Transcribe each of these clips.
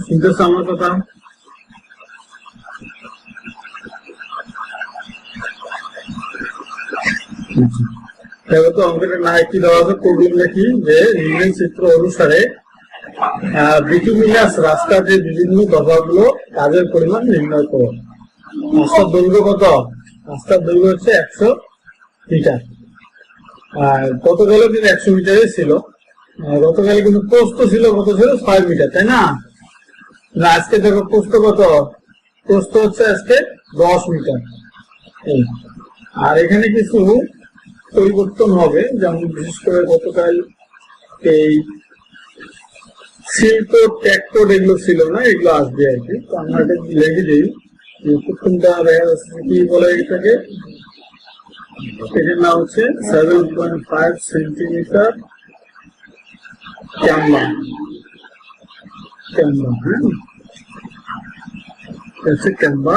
শুনতেছ আমার কথা? তো অঙ্কটা না কি দেওয়া আছে, প্রবলেম নাকি যে নিম্নের চিত্র অনুসারে বিটুমিনাস রাস্তার যে বিভিন্ন দফাগুলো কাজের পরিমাণ নির্ণয় করো। রাস্তার দৈর্ঘ্য কত? রাস্তার দৈর্ঘ্য হচ্ছে 100 মিটার। আর গতকালও কিন্তু 100 মিটারে ছিল, গতকালে কিন্তু প্রস্থ ছিল কত? ছিল 6 মিটার, তাই না? আজকে দেখো প্রস্থ কত? প্রস্থ হচ্ছে আজকে 10 মিটার। আর এখানে কিছু পরিবর্তন হবে, যেমন বিশেষ করে গতকাল এই সিলকোড ট্যাগকোড এগুলো ছিল না, এগুলো আসবে আর কি। তো আমরা এটা লিখে দিই। প্রথমটা দেখা যাচ্ছে কি বলে এটাকে, এটার নাম হচ্ছে 7.5 সেন্টিমিটার ক্যাম্বা। ক্যাম্বা।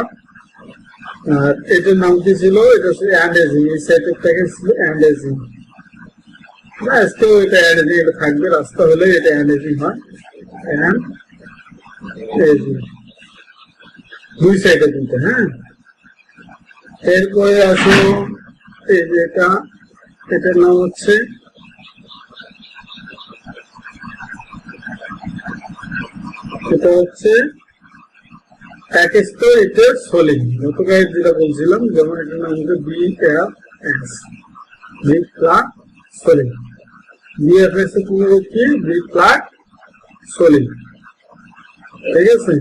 আর এটার নাম কি ছিল? এটা হচ্ছে অ্যান্ডেজিং। এই সেটের থেকে ছিল অ্যান্ডেজিং। আজকেও এটা অ্যান্ডেজিং, এটা থাকবে। রাস্তা হলে এটা অ্যান্ডেজিং হয়। দুই সাইডে দিতে। হ্যাঁ, এরপরে আসো এই যে এটার নাম হচ্ছে এক স্তর ইটের সোলিং। গতকাল যেটা বলছিলাম, যেমন এটার নাম হচ্ছে BFS, ব্রিক প্লাগ সোলিং। BFS এর পুনরুক্তি ব্রিক প্লাগ সোলিং, ঠিক আছে?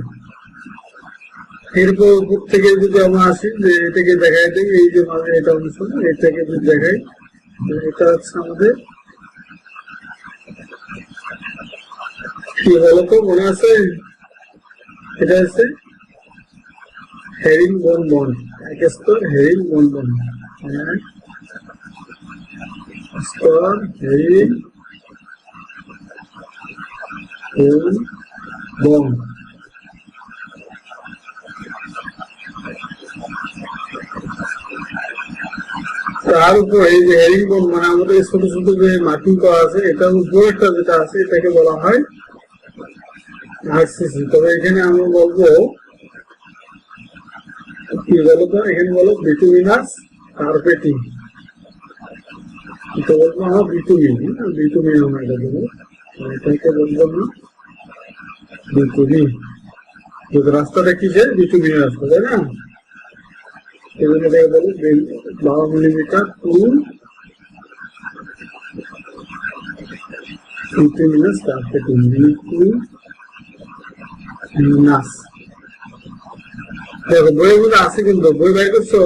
এরপর উপর থেকে যদি আমরা আসি, যে এটাকে দেখাই দিই, এই যে মানে এটা অংশ, এটাকে যদি দেখাই, এটা হচ্ছে আমাদের কি বলতো, মনে আছে? এটা হচ্ছে হেরিং বোন বন্ড। এক স্তর হেরিং বোন বন্ড, স্তর হেরিং বোন বন্ড। তার উপর এই যে হেরিং বোন মানে আমাদের ছোট ছোট যে মার্কিং করা আছে, এটার উপরেরটা যেটা আছে এটাকে বলা হয় RCC। তবে এখানে আমি বলবো কি বলতো, এখানে বলো বিটুমিনাস কার্পেটিং। এটা বলবো আমার বিটুমিন, আমরা এটা দেবো। এটাকে বলবো না বিটুমিন, রাস্তাটা কিসের? বিটুমিনের রাস্তা, তাই না? এজন্য এটাকে বলো 12 millimetre to bituminous carpeting. Bituminous, দেখো বইয়ের মধ্যে আছে কিন্তু, বই বাই করছো?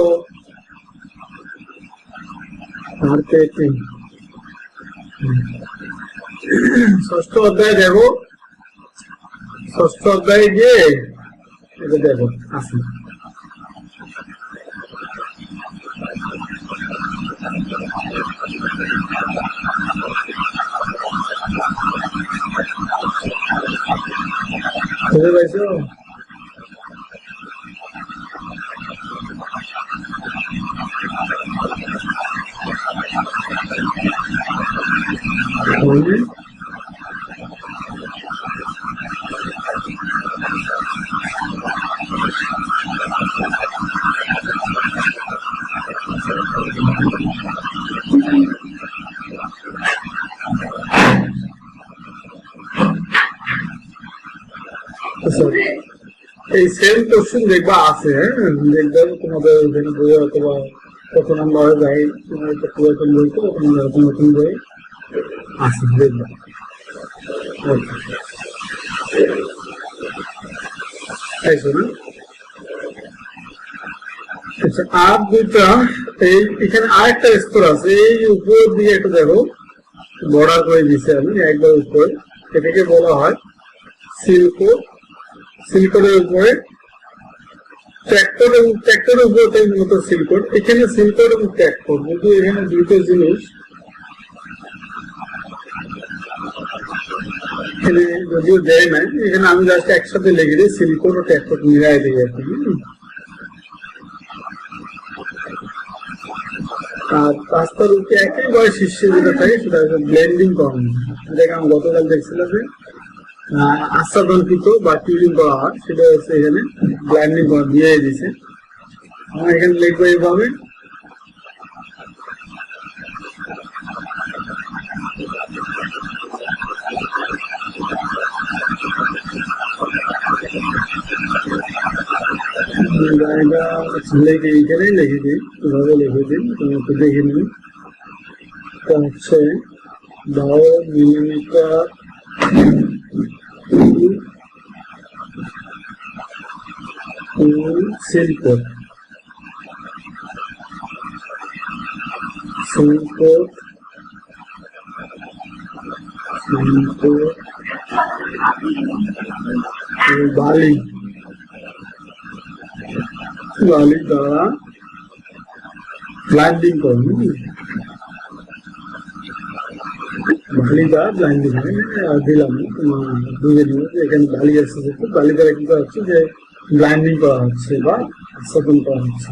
ষষ্ঠ অধ্যায় দেখো, ষষ্ঠ অধ্যায়ে গিয়ে এটা দেখো আছে। বুঝতে পারছো? এই সেম কোশ্চেন দেখবা আছে, দেখবে তোমাদের ওখানে বই অথবা কত নাম্বার যায়, পুরাতন বই তো নতুন বই আছে, দেখবা। আচ্ছা, আর দুইটা এখানে আরেকটা স্তর আছে, এই উপরের দিকে একটু দেখো, বর্ডার করে দিচ্ছি আমি একবার উপরে। এটাকে বলা হয় সিলকোড। সিলকোডের উপরে ট্র্যাক্টর, এবং ট্র্যাক্টরের উপরে মূলত সিলকোড। এখানে সিলকোড এবং ট্র্যাক্টর, কিন্তু এখানে দুটো জিনিস এখানে যদিও দেয় নাই, এখানে আমি জাস্ট একসাথে লিখে দিই, সিলকোড ও ট্র্যাক্টর মিলাই দিই আর কি। আর রাস্তার উপরে একেবারে শীর্ষে যেটা থাকে সেটা হচ্ছে ব্লেন্ডিং করানো। দেখে আমি গতকাল দেখছিলাম যে আচ্ছাদনকৃত বা টিউরিং করা হয়, সেটা হচ্ছে এখানে ব্লাইন্ডিং করা দিয়ে দিয়েছে। আমরা এখানে লিখবো এইভাবে, এখানে লিখে দিই, এভাবে লিখে দিন, তুমি একটু দেখে নিন। হচ্ছে 12 মিলিমিটার সিলকোট, বালি দ্বারা ব্লাইন্ডিং করুন। বালি দ্বারা ব্লাইন্ডিং দিলাম, বুঝে নিব যে এখানে বালি আসছে, বালি দ্বারা কি করা হচ্ছে যে ব্লাইন্ডিং করা হচ্ছে বা আচ্ছাদন করা হচ্ছে।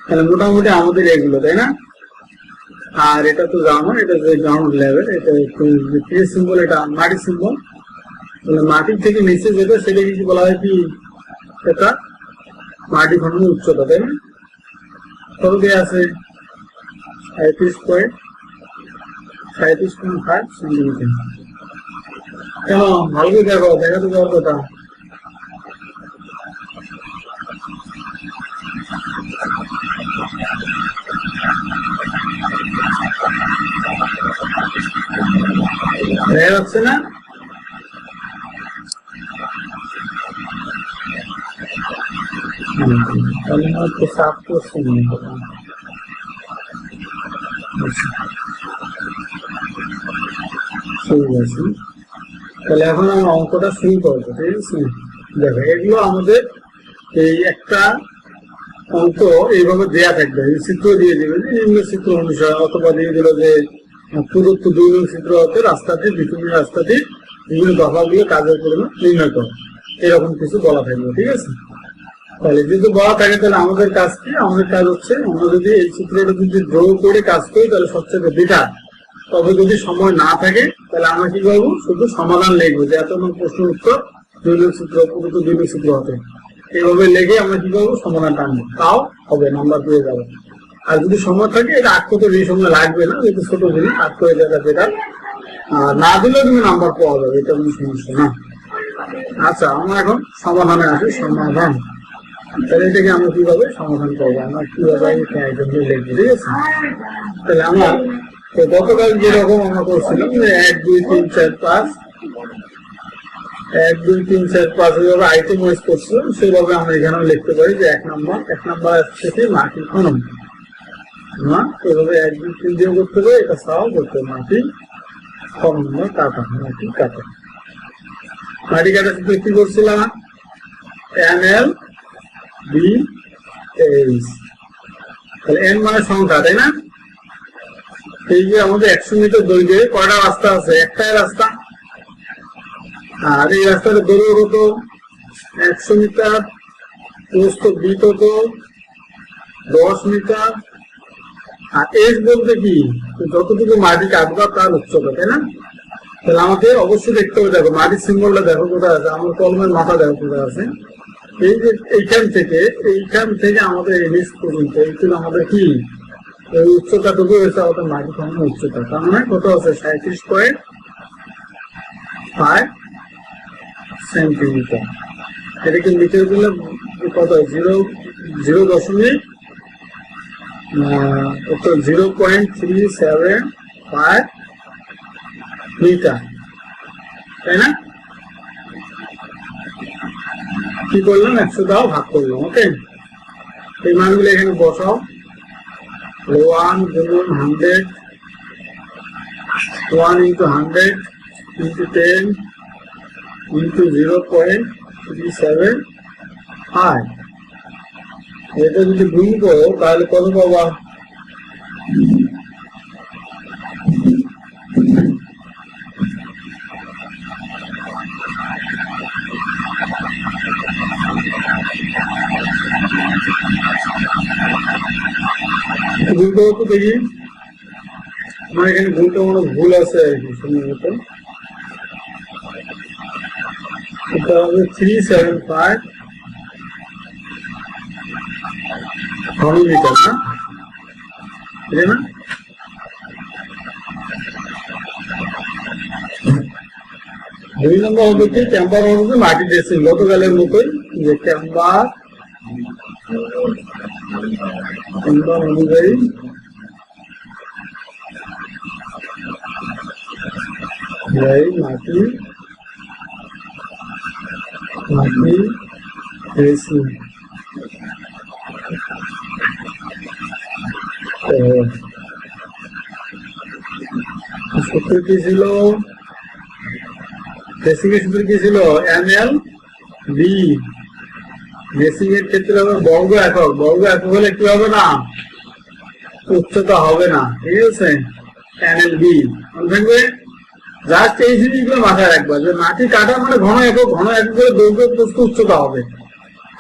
তাহলে মোটামুটি আমাদের এগুলো, তাই না? আর এটা তো জানো, এটা যে গ্রাউন্ড লেভেল, এটা একটু সিম্বল, এটা মাটি সিম্বল। মাটির থেকে নিচে যেটা সেটা কিছু বলা হয় কি, এটা মাটি খননের উচ্চতা, তাই না? কত দিয়ে আছে? 37.5 সেন্টিমিটার। কেন ভালো করে দেখো, দেখাতে যাওয়ার কথা। দেখা যাচ্ছে না? তাহলে হয়তো সাফ করছে মনে কথা। ঠিক আছে, তাহলে এখন আমি অঙ্কটা শুরু করবো, ঠিক আছে? দেখো, এগুলো আমাদের এই একটা অঙ্ক এইভাবে দেয়া থাকবে, চিত্র দিয়ে দেবে যে নিম্ন চিত্র অনুসারে, অথবা দিয়ে দিল যে প্রদত্ত 2 নং চিত্র হতে রাস্তাটি বিটুমিন রাস্তাটি বিভিন্ন দফাগুলো কাজের পরিমাণ নির্ণয় করো, এরকম কিছু বলা থাকবে, ঠিক আছে? তাহলে যদি বলা থাকে তাহলে আমাদের কাজ কি? আমাদের কাজ হচ্ছে, আমরা যদি এই চিত্রটা যদি ড্র করে কাজ করি তাহলে সবচেয়ে বেটার। তবে যদি সময় না থাকে তাহলে আমরা কি করবো, শুধু সমাধান লিখবো যে এত প্রশ্ন উত্তর 2 নং চিত্র, প্রদত্ত 2 নং চিত্র হতে, এইভাবে লেগে আমরা কি করবো, সমাধান টানবো, তাও হবে, নাম্বার পেয়ে যাবো। আর যদি সময় থাকে, এটা আট করতে বেশি সময় লাগবে না, যেহেতু ছোট জিনিস আট করে যাবে বেটার। আর না দিলেও তুমি নাম্বার পাওয়া যাবে, এটা কোনো সমস্যা না। আচ্ছা, আমরা এখন সমাধানে আসি। সমাধান, তাহলে এটাকে আমরা কিভাবে সমাধান করবো, আমরা কিভাবে লিখবো, ঠিক আছে? তাহলে আমরা গতকাল যেরকম আমরা করছিলাম যে 1 2 3 4 5 1 2 3 4 5 এইভাবে আইটেম ওয়াইজ করছিলাম, সেভাবে আমরা এখানেও লিখতে পারি যে 1 নাম্বার থেকে মাটি খনন, না এভাবে 1 2 3 দিয়ে করতে হবে, এটা সব করতে হবে, মাটি খনন বা কাটা, মাটি কাটা। মাটি কাটা সূত্রে কি করছিলাম? NL BH, তাহলে N মানে সংখ্যা, তাই না? এই যে আমাদের 100 মিটার দৈর্ঘ্যে কয়টা রাস্তা আছে? একটাই রাস্তা। আর এই রাস্তাটা দৈর্ঘ্য কত? 100 মিটার, প্রস্থ বি কত? 10 মিটার। আর এস বলতে কি, যতটুকু মাটি কাটবা তার উচ্চতা, তাই না? তাহলে আমাকে অবশ্যই দেখতে হবে, দেখো মাটির সিম্বলটা দেখো কোথায় আছে, আমার কলমের মাথা দেখো কোথায় আছে। এই যে এইখান থেকে আমাদের এলিস পর্যন্ত এইগুলো আমাদের কি, এই উচ্চতাটুকু হয়েছে আমাদের মাটি খনন উচ্চতা। তার মানে কত আছে? 37.5 সেন্টিমিটার। এটাকে মিটার দিলে কত? 0.375 মিটার, তাই না? কি করলাম? 100 দাও ভাগ করলাম, ওকে? এই মানগুলো এখানে বসাও। 1 গুণন 100, 1 into 100 into 10 into 0.375, এটা যদি গুণ করো তাহলে কত পাবা? গুণ করো তো দেখি, আমার এখানে গুণটা মনে ভুল আছে আর কি, সম্ভবত এটা হবে 375 ঘনমিটার, না এটা না? দুই নম্বর হবে কি, চেম্বার হবে মাটি ড্রেসিং, গতকালের মতোই যে চেম্বার অনুযায়ী মাটি ড্রেসিং। সূত্র কি ছিল? ড্রেসিং এর সূত্র কি ছিল? ML/B। ড্রেসিং এর ক্ষেত্রে হবে বর্গ একক, বর্গ একক হলে কি হবে না, উচ্চতা হবে না, ঠিক আছে? ML/B মনে থাকবে। জাস্ট এই জিনিসগুলো মাথায় রাখবা যে মাটি কাটা মানে ঘন একক, ঘন একক করে দৈর্ঘ্য প্রস্থ উচ্চতা হবে,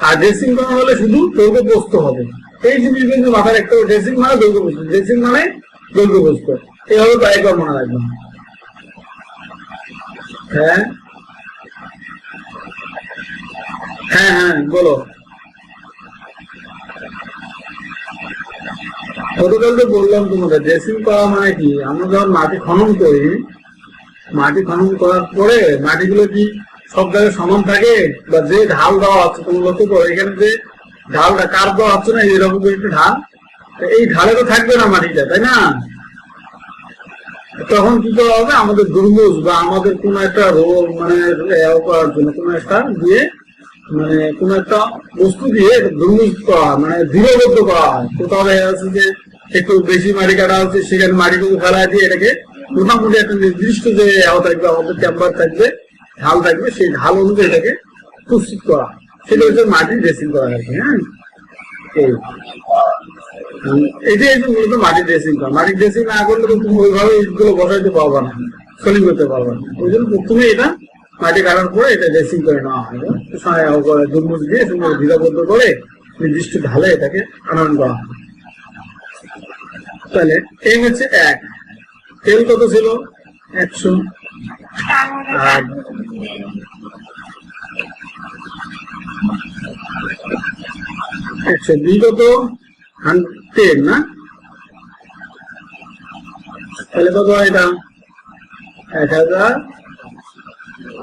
আর ড্রেসিং করা হলে শুধু দৈর্ঘ্য প্রস্থ হবে। এই জিনিসগুলো কিন্তু মাথায় রাখতে হবে। ড্রেসিং মানে দৈর্ঘ্য প্রস্থ, ড্রেসিং মানে দৈর্ঘ্য প্রস্থ, এইভাবে কয়েকবার মনে রাখবেন। হ্যাঁ হ্যাঁ হ্যাঁ বলো। গতকাল তো বললাম তোমাদের ড্রেসিং করা মানে কি, আমরা যখন মাটি খনন করি, মাটি খনন করার পরে মাটিগুলো কি সব জায়গায় সমান থাকে, বা যে ঢাল দেওয়া হচ্ছে, তুমি লক্ষ্য করো এখানে যে ঢালটা কার দেওয়া হচ্ছে না, এরকম একটা ঢাল, এই ঢালে তো থাকবে না মাটিটা, তাই না? তখন কি করা হবে, আমাদের দুর্মুজ বা আমাদের কোন একটা রোগ মানে করার জন্য কোন একটা দিয়ে, মানে কোন একটা বস্তু দিয়ে দুর্মুজ করা, মানে দৃঢ়বদ্ধ করা হয়। কোথাও দেখা যাচ্ছে যে একটু বেশি মাটি কাটা হচ্ছে, সেখানে মাটিটুকু ফেলা দিয়ে এটাকে মোটামুটি একটা নির্দিষ্ট যে থাকবে, আমাদের চেম্বার থাকবে, ঢাল থাকবে, সেই ঢাল অনুযায়ী এটাকে প্রস্তুত করা, সেটা হচ্ছে মাটি ড্রেসিং করা আর কি। হ্যাঁ, এটাই মূলত মাটি ড্রেসিং করা। মাটি ড্রেসিং না করলে তো তুমি ওইভাবে ইটগুলো বসাইতে পারবা না, সলিং করতে পারবা না। ওই জন্য প্রথমে এটা মাটি কাটার পরে এটা ড্রেসিং করে নেওয়া হয়, দুর্মুজ দিয়ে সুন্দর দৃঢ়বদ্ধ করে নির্দিষ্ট ঢালে এটাকে আনয়ন করা হয়। তাহলে এই হচ্ছে 1। তেল কত ছিল? 100। আর 102 কত? 110 না? তাহলে কত হয় এটা? 1000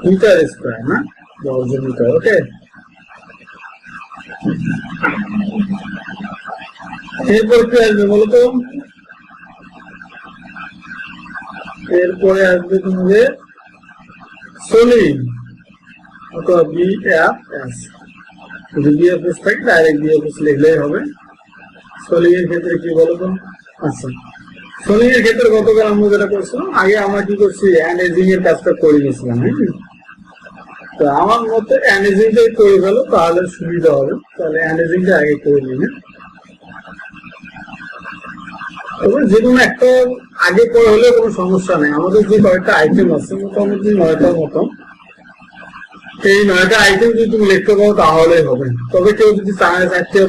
মিটার স্কোয়ার, না? বর্গ মিটার। ওকে, এরপর কি আসবে বলতো? এরপরে আসবে তোমাদের সলিং অথবা BFS। যদি BFS থাকে ডাইরেক্ট BFS লিখলেই হবে। সলিং এর ক্ষেত্রে কি বলতো? আচ্ছা, সলিং এর ক্ষেত্রে গতকাল আমরা যেটা করছিলাম, আগে আমরা কি করছি, অ্যানেজিং এর কাজটা করে নিয়েছিলাম। তো আমার মতে অ্যানেজিংটাই করে ফেলো, তাহলে সুবিধা হবে। তাহলে অ্যানেজিংটা আগে করে নিই। তবে যে কোনো একটা আগে পরে হলে কোনো সমস্যা নেই। আমাদের যে কয়েকটা আইটেম আছে, মোটামুটি 9টার মতো, এই 9টা আইটেম যদি তুমি লিখতে পারো তাহলে হবে। তবে কেউ যদি 4,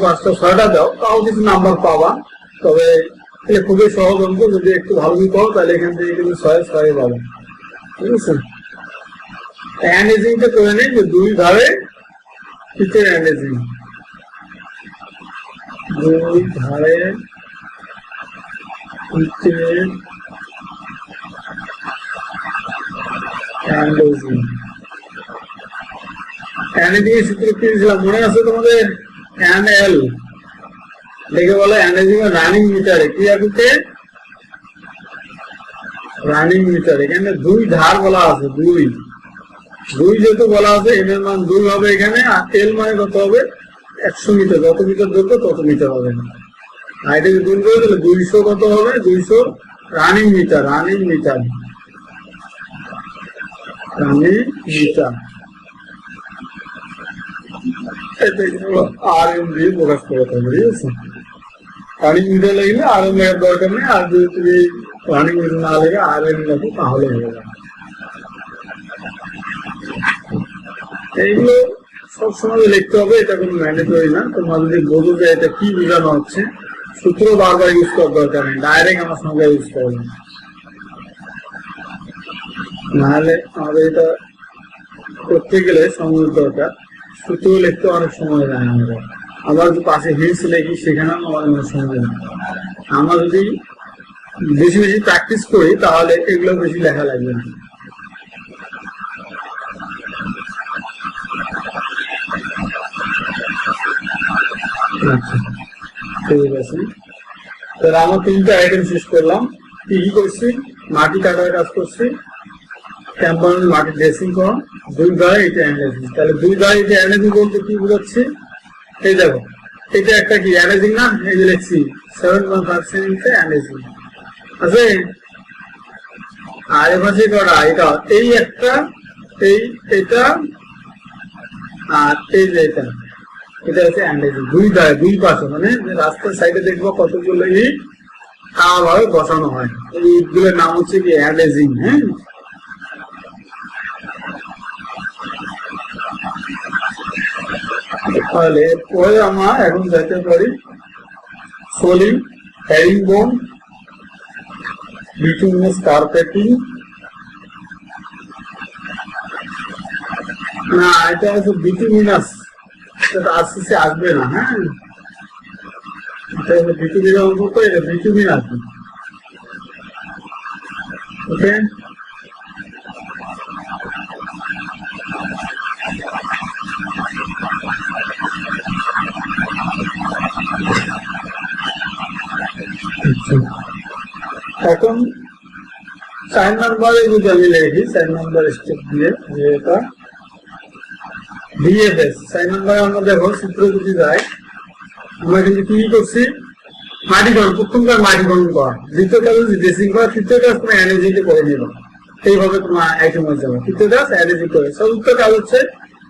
5, 6টা দাও, তাও কিছু নাম্বার পাবা। তবে খুবই সহজ অঙ্ক, যদি একটু ভালো করো তাহলে এখান থেকে কিন্তু 6 পাবে। ঠিক আছে, অ্যানেজিংটা করে নেই যে 2 ধারে পিচের অ্যানেজিং, 2 ধারে পিচের অ্যানেজিং। অ্যানেজিং এর সূত্র কি দিয়েছিলাম মনে আছে তোমাদের? ML দেখে বলো অ্যানেজিং রানিং মিটারে কি আসছে? Running metre. এখানে 2 ধার বলা আছে, 2 যেহেতু বলা আছে, M এর মান 2 হবে এখানে। আর L মানে কত হবে? 100 মিটার। যত মিটার ধরবে তত মিটার হবে। আর এটাকে গুণ করে দিলে 200 কত হবে? 200 running metre. Running metre RM দিয়ে প্রকাশ করতে হবে। ঠিক আছে, রানিং মিটার লাগলে RM এর দরকার নেই। আর যদি তুমি রানিং মিটার না লেগে RM লাগবে তাহলে হয়ে যাবে। এইগুলো সবসময় লিখতে হবে, এটা কোনো ম্যান্ডেটরি না। তোমরা যদি বোঝো যে এটা কি বোঝানো হচ্ছে, সূত্র বারবার ইউজ করার দরকার নেই, ডাইরেক্ট আমার সঙ্গে ইউজ করবে। নাহলে আমাদের এটা করতে গেলে সময় দরকার, সূত্র লিখতে অনেক সময় লাগে আমাদের। আবার যদি পাশে হিন্টস লিখি সেখানেও আমাদের অনেক সময় লাগে। আমরা যদি বেশি বেশি প্র্যাকটিস করি তাহলে এগুলো বেশি লেখা লাগবে না। আচ্ছা ঠিক আছে, তাহলে আমার 3টা আইটেম শেষ করলাম। কি কি করছি? মাটি কাটার কাজ করছি, ক্যাম্পাউন্ড মাটি ড্রেসিং করো, 2 দ্বারা এটা অ্যানালাইসিস। তাহলে 2 দ্বারা এটা অ্যানালাইসিস বলতে কি বোঝাচ্ছি? এই দেখো এটা একটা কি অ্যানালাইসিস না, এই যে লিখছি 7.5% অ্যানালাইসিস আছে। আর এপাশে করা এটা এই একটা, এই এটা আর এই যে এটা, এটা হচ্ছে অ্যানালাইসিস। 2 দ্বারা 2 পাশে, মানে রাস্তার সাইডে দেখবো কতগুলো ইট ভাবে বসানো হয়, এই ইটগুলোর নাম হচ্ছে কি অ্যানালাইসিং। হ্যাঁ, তাহলে পরে আমরা এখন যেতে পারি সোলিং, হ্যারিং বোন, বিটুমিনাস কার্পেটিং। না, এটা হচ্ছে বিটুমিনাস, এটা আরসিসি আসবে না। হ্যাঁ, এটা হচ্ছে বিটুমিনাস অন্তত, এটা বিটুমিন আসবে। ওকে, এখন 4 নম্বরে যদি আমি লিখি, 4 নম্বর স্টেপ দিয়ে এটা বিএফএস। 4 নম্বরে আমরা দেখো সূত্র যদি যাই, আমরা কিন্তু কি করছি? মাটি গঠন, প্রথম কাজ মাটি গঠন করা, দ্বিতীয় কাজ হচ্ছে ড্রেসিং করা, তৃতীয় কাজ তোমার এনার্জিতে করে নিবা। এইভাবে তোমার আইটেম হয়ে যাবে। তৃতীয় কাজ এনার্জি করে, চতুর্থ কাজ হচ্ছে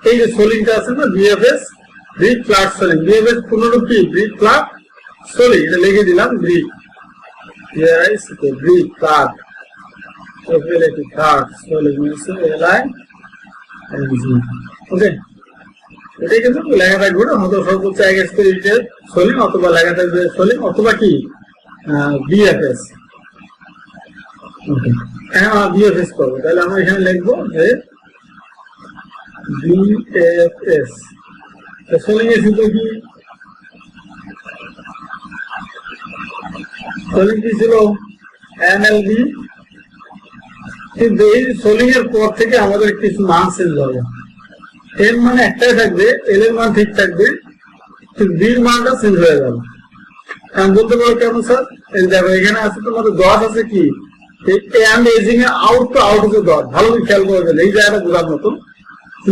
এই যে সোলিংটা আছে না, BFS brick flat সোলিং। BFS পুনরুক্তি brick flat সোলিং, এটা লিখে দিলাম ব্রিক, ব্রিক ফ্ল্যাট সোলিং এলাই। ওকে, এটাই কিন্তু লেখা থাকবে না, হয়তো সর্বোচ্চ সোলিং অথবা লেখা থাকবে সোলিং অথবা কি বিএফএস। হ্যাঁ, আমরা বিএফএস করবো, তাহলে আমরা এখানে লিখবো যে বিএফএস। সোলিং এর সূত্র কি? সোলিং কি ছিল? এমএলবি। কিন্তু এই সোলিং এর পর থেকে আমাদের কিছু মান চেঞ্জ হবে। এর মানে একটাই থাকবে, এল এর মান ঠিক থাকবে, কিন্তু বির মানটা চেঞ্জ হয়ে যাবে। আমি বলতে পারো কেমন স্যার? এই দেখো এখানে আছে তোমাদের 10 আছে কি, এজিং এর আউট টু আউট হচ্ছে 10। ভালো করে খেয়াল করে গেলে এই জায়গাটা বোঝার মতো,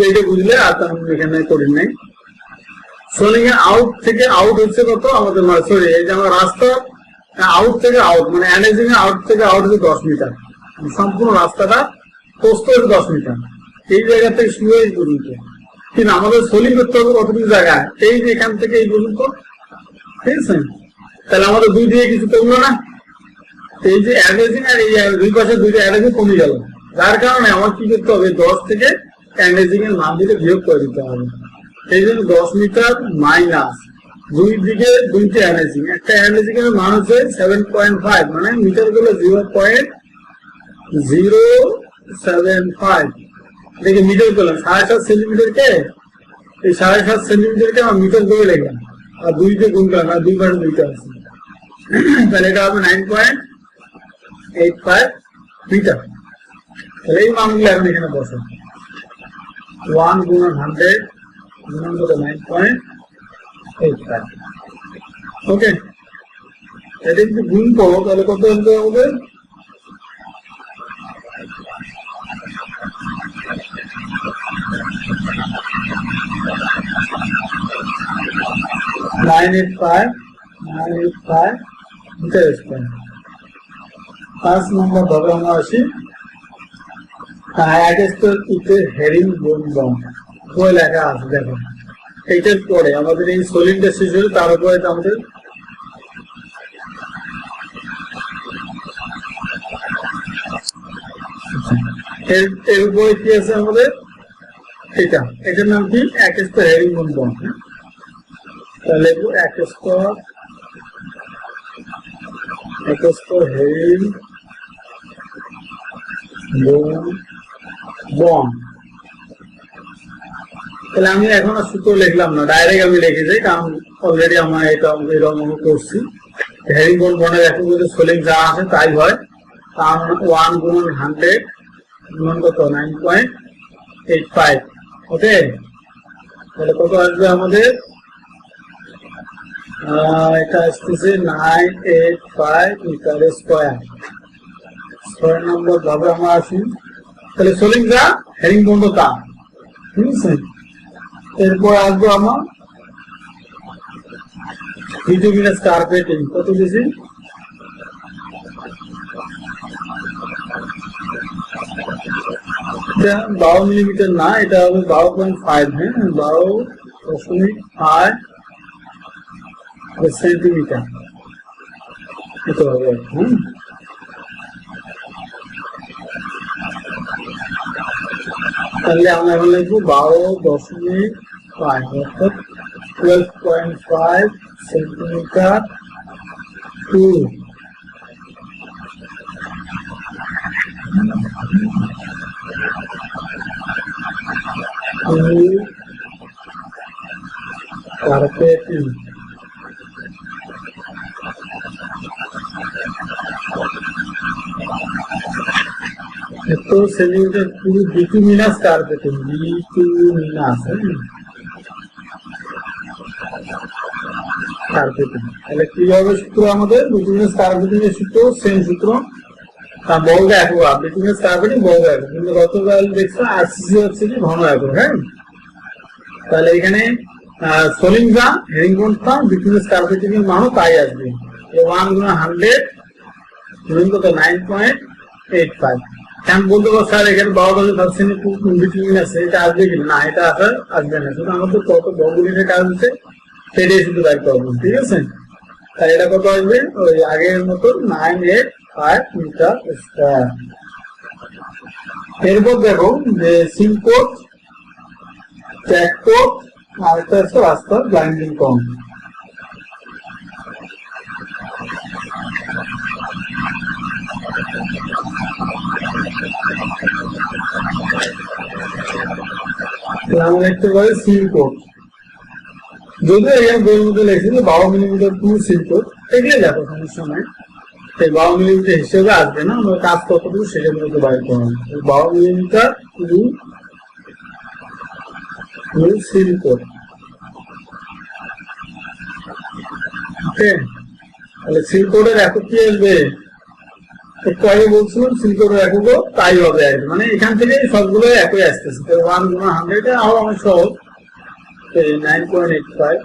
এইটা বুঝলে আর আমি এখানে করি নাই। সোলিং এর আউট থেকে আউট হচ্ছে কত আমাদের, সরি এই যে আমার রাস্তা আউট থেকে আউট, মানে এনার্জিং এর আউট থেকে আউট হচ্ছে 10 মিটার। সম্পূর্ণ রাস্তাটা প্রস্থ হচ্ছে 10 মিটার, এই জায়গা থেকে শুরু এই পর্যন্ত। কিন্তু আমাদের সোলিং করতে হবে কতটুকু জায়গায়, এই যে এখান থেকে এই পর্যন্ত। ঠিক আছে, তাহলে আমাদের 2 দিয়ে কিছু কমলো না, এই যে অ্যাভারেজিং আর এই 2 পাশে 2টা অ্যাভারেজিং কমে গেল, যার কারণে আমার কি করতে হবে, 10 থেকে অ্যাভারেজিং এর মান দিকে বিয়োগ করে দিতে হবে। এই জন্য 10 মিটার মাইনাস 2 দিকে 2টা অ্যাভারেজিং, একটা অ্যাভারেজিং এর মান হচ্ছে 7.5, মানে মিটার গুলো 0.075। দেখে মিটার করলাম 7.5 সেন্টিমিটারকে, এই 7.5 সেন্টিমিটারকে আমার মিটার করে লিখলাম, আর 2 দিয়ে গুণ করলাম, আর 2 পাশে 2টা আছে, তাহলে এটা হবে 9.85 মিটার। তাহলে এই মানগুলো এখন এখানে বসে, 1 গুণন 100 গুণন কত 9.85। ওকে, এটা যদি গুণ করো তাহলে কত হতে হবে? 985 মিটার স্কয়ার। 5 নম্বর ভাবে আমরা আসি, হেরিং বোন বন্ড বই লেখা আছে। দেখো এইটার পরে আমাদের এই সোলিংটা শেষ হলে তার উপরে আমাদের এর উপরে কি আছে আমাদের, এটার নাম কি, হেরিং বোন বন্ড। তাহলে হেরিং বোন বন্ড। তাহলে আমি এখন আর সূত্র লিখলাম না, ডাইরেক্ট আমি লিখে যাই, কারণ অলরেডি আমরা এটা এরকম করছি। হেরিংবন বন্ডের একক যদি সোলিং যা আছে তাই হয়, কারণ 1 গুণন 100 গুণন কত 9.85। ওকে, তাহলে কত আসবে আমাদের? এটা আসতেছে 985 মিটার স্কোয়ার। 6 নম্বর ভাবে আমরা আসি। তাহলে সোলিং যা হেরিংবন তা, ঠিক আছে। এরপর আসবো আমার বিটুমিনাস কার্পেটিং। কত বেশি? 12 মিলিমিটার না, এটা হবে 12.5। হ্যাঁ, 12.5 সেন্টিমিটার এটা হবে। তাহলে আমরা এখন লিখবো 12.5 অর্থাৎ 12.5 সেন্টিমিটার টু কার্পেটিং। তো সেন্টিমিটার পুরো বিটুমিনাস কার্পেটিং, বিটুমিনাস কার্পেটিং। তাহলে কি হবে সূত্র আমাদের? বিটুমিনাস কার্পেটিং এর সূত্র সেম সূত্র, তার বর্গ একক। বিটুমিনাস কার্পেটিং বর্গ একক, কিন্তু গতকাল দেখছো আরসিসি হচ্ছে কি ঘন একক। হ্যাঁ, তাহলে এখানে সোলিং যা হেরিংবন তা বিটুমিনাস কার্পেটিং এর মানও তাই আসবে। 1 গুণন 100 গুণন কত 9.85। আমি বলতে পারবো স্যার এখানে 12% বিটুমিন আছে, এটা আসবে কিনা? না, এটা আসবে না। শুধু আমাদের কত বর্গমিটার কাজ হচ্ছে সেটাই শুধু বাইর করবো, ঠিক আছে। তাই এটা কত আসবে? ওই আগের মতো 985 মিটার স্কয়ার। এরপর দেখো যে সিল কোড, ট্যাগ কোড, আর একটা হচ্ছে রাস্তার ব্লাইন্ডিং কম। আমরা লিখতে পারি সিল কোড। যদিও এখানে বইয়ের মধ্যে লিখেছিল 12 মিলিমিটার টু সিল কোড, এগুলো দেখো সমস্যা নাই। এই 12 মিলিমিটার হিসেবে আসবে না, আমরা কাজ কতটুকু সেটার মধ্যে বাইর করবো। 12 মিলিমিটার টু সিল কোড। ওকে, তাহলে সিল কোডের একক কি আসবে? একটু আগে বলছিলাম সিল কোডের এককও তাই হবে, মানে এখান থেকে সবগুলো একই আসতেছে। 1 গুণন 100 আরো অনেক সহজ। 9.85,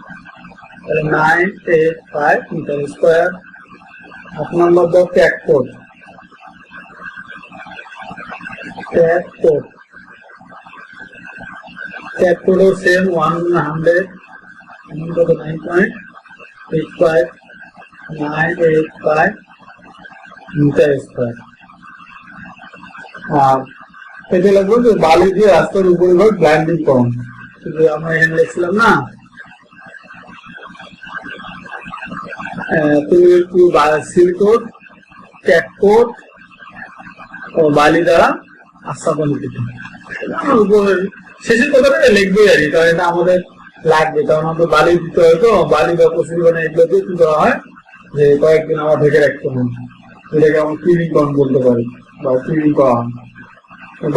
তাহলে 985 মিটার স্কোয়ার। 8 নম্বর দাও tag code. Tag code, tag কোডও সেম 1 গুণন 100 কত 9.85 985 মিটার স্কোয়ার। আর এটা লাগবে যে বালি দিয়ে রাস্তার উপরিভাগ ব্লাইন্ডিং কম। আমরা এখানে লিখছিলাম না, তুমি একটু সিল কোড, ট্যাগ কোড ও বালি দ্বারা আচ্ছাদন শেষের কথাটা লিখবে আর কি, কারণ এটা আমাদের লাগবে। কারণ আমাদের বালি দিতে হয়, তো বালি বা পশুগুলো এগুলো দিয়ে কি করা হয় যে কয়েকদিন আমার ঢেকে রাখতে হয়, এটাকে আমরা ক্লিনিং কন বলতে পারি বা ক্লিনিং করা হয়।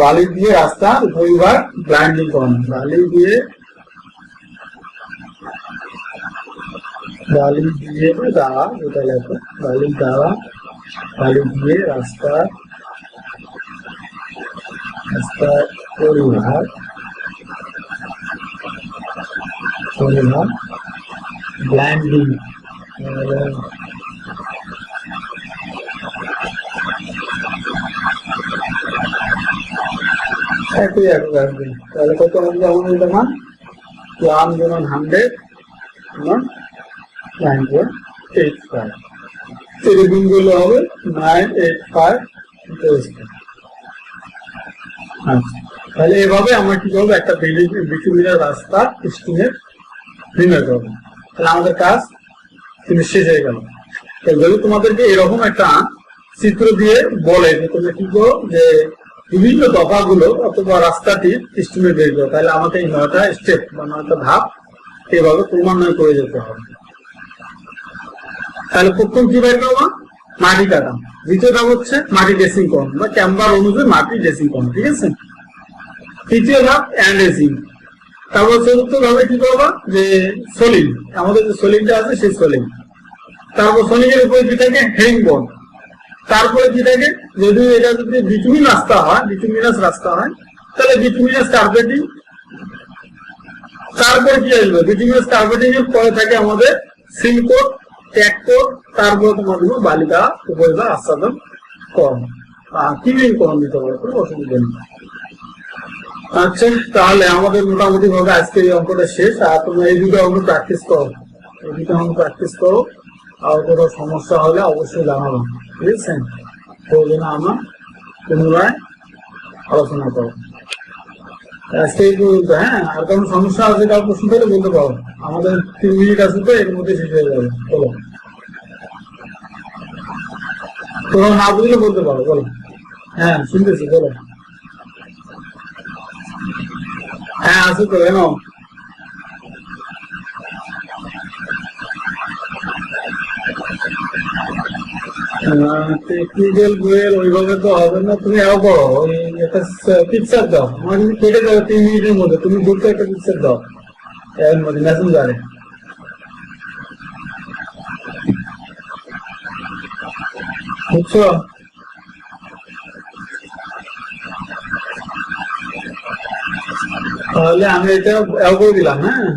বালি দিয়ে রাস্তার উপরিভাগ ব্লাইন্ডিং করানো, বালি দিয়ে দ্বারা, এটা লেখো বালি দ্বারা, বালি দিয়ে রাস্তার পরিভাগ ব্লাইন্ডিং একই একক আসবে। তাহলে কত আসবে আমাদের এটা মান? 1 গুণন 100 9.85। এই গুণগুলো হবে 985 মিটার স্কয়ার। আচ্ছা, তাহলে এভাবে আমরা কি করবো? একটা বিটুমিনাস রাস্তা স্টিমের নির্ণয় করবো। তাহলে আমাদের কাজ কিন্তু শেষ হয়ে গেল। যদি তোমাদেরকে এরকম একটা চিত্র দিয়ে বলে যে তুমি কি করো, যে বিভিন্ন দফাগুলো অথবা রাস্তাটির estimate বের করো, তাহলে আমাকে এই 9টা স্টেপ বা 9টা ধাপ এভাবে ক্রমান্বয়ে করে যেতে হবে। তাহলে প্রথম কি বের করবো? মাটি কাটা। দ্বিতীয় ধাপ হচ্ছে মাটি ড্রেসিং করুন বা ক্যাম্বার অনুযায়ী মাটি ড্রেসিং করুন, ঠিক আছে। তৃতীয় ধাপ অ্যান্ড্রেসিং। তারপর চতুর্থ ধাপে কি করবা? যে সলিং, আমাদের যে সলিংটা আছে সেই সলিং। তারপর সলিং এর উপরে কি থাকে? Herring board. তারপরে কি থাকে? যদি এটা যদি বিটুমিন রাস্তা হয়, বিটুমিনাস রাস্তা হয়, তাহলে বিটুমিনাস কার্পেটিং। তারপরে কি আসবে? বিটুমিনাস কার্পেটিং এর পরে থাকে আমাদের সিল কোট, ট্যাগ কোট, তারপর তোমাদের বালিকা উপরিভাগ আচ্ছাদন করণ, কিলিং করণ দিতে পারে, কোনো অসুবিধা নেই। আচ্ছা, তাহলে আমাদের মোটামুটি ভাবে আজকে এই অঙ্কটা শেষ। আর তোমরা এই দুটো অঙ্ক প্র্যাকটিস করো, এই দুটো অঙ্ক প্র্যাকটিস করো। আর কোনো সমস্যা হলে অবশ্যই জানাবো, ঠিক আছে। প্রয়োজনে আমরা পুনরায় আলোচনা করো। আজকে এই পর্যন্ত। হ্যাঁ, আর কোনো সমস্যা আছে, কারো প্রশ্ন পেলে বলতে পারো। আমাদের 3 মিনিট আছে, তো এর মধ্যে শেষ হয়ে যাবে। বলো, তোমরা না বুঝলে বলতে পারো, বলো। হ্যাঁ, শুনতেছি, বলো। হ্যাঁ, আছে তো, কেন? টেকনিক্যাল বইয়ের ওইভাবে তো হবে না, তুমি আরো করো। ওই একটা পিকচার দাও, আমার যদি কেটে যাবে 3 মিনিটের মধ্যে, তুমি দুটো একটা পিকচার দাও এর মধ্যে মেসেঞ্জারে, বুঝছো? তাহলে আমি এটা করে দিলাম। হ্যাঁ।